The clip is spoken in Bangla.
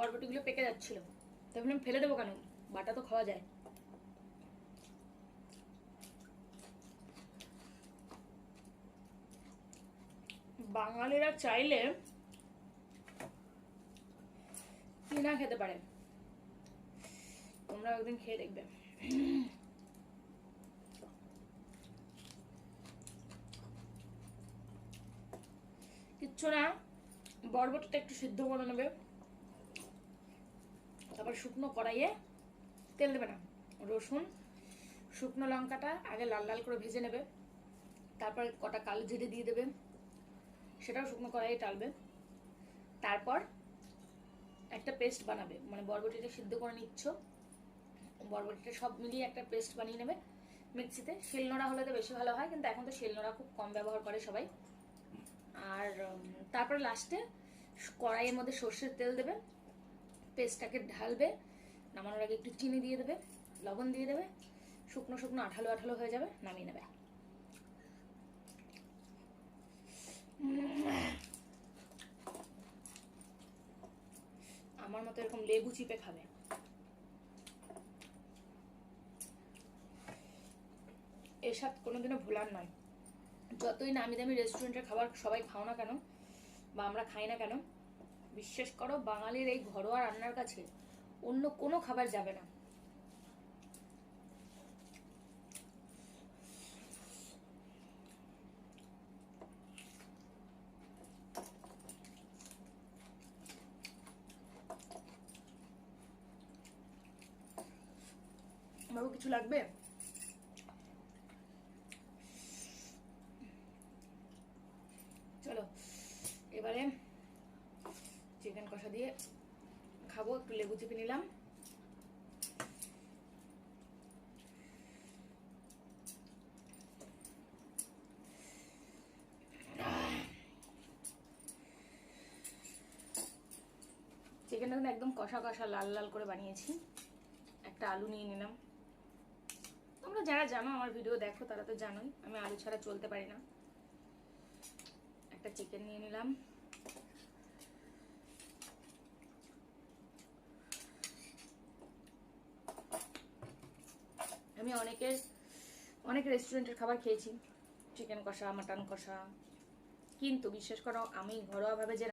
বরবটিগুলো পেকে যাচ্ছিল, তাই ভাবলাম ফেলে দেবো কেন, বাটা তো খাওয়া যায়। বাঙালিরা চাইলে কি না খেতে পারে, তোমরা একদিন খেয়ে দেখবে। কিচ্ছু না, বরবটিটা একটু সিদ্ধ করে নেবে, তারপর শুকনো কড়াইয়ে তেল দেবে না, রসুন শুকনো লঙ্কাটা আগে লাল লাল করে ভেজে নেবে, তারপর কটা কালো জিরে দিয়ে দেবে, সেটাও শুকনো কড়াইয়ে টালবে। তারপর একটা পেস্ট বানাবে, মানে বরবটিটা সিদ্ধ করে নিচ্ছ, বরবটিটা সব মিলিয়ে একটা পেস্ট বানিয়ে নেবে মিক্সিতে। শিলনোড়া হলে তো বেশি ভালো হয়, কিন্তু এখন তো শিলনোড়া খুব কম ব্যবহার করে সবাই। আর তারপরে লাস্টে কড়াইয়ের মধ্যে সর্ষের তেল দেবে, পেস্টটাকে ঢালবে, নামানোর আগে একটু চিনি দিয়ে দেবে, লবণ দিয়ে দেবে, শুকনো শুকনো আঠালো আঠালো হয়ে যাবে, নামিয়ে নেবে। আমার মতো এরকম লেবু চিপে খাবে। এর স্বাদ কোনোদিনও ভোলার নয়। যতই নামি দামি রেস্টুরেন্টের খাবার সবাই খাও না কেন, বা আমরা খাই না কেন, বিশ্বাস করো বাঙালির এই ঘরোয়া রান্নার কাছে অন্য কোনো খাবার যাবে না। বাবু কিছু লাগবে? চলো এবারে চিকেন কষা দিয়ে খাবো, একটু লেবু চিপে নিলাম। চিকেনটা কিন্তু একদম কষা কষা লাল লাল করে বানিয়েছি। একটা আলু নিয়ে নিলাম, তোমরা যারা জানো আমার ভিডিও দেখো তারা তো জানোই আমি আলু ছাড়া চলতে পারি না। একটা চিকেন নিয়ে নিলাম, আমি অনেক রেস্টুরেন্টের খাবার খেয়েছি, চিকেন কষা, মাটন কষা, কিন্তু বিশ্বাস করো আমি ঘরোয়াভাবে যে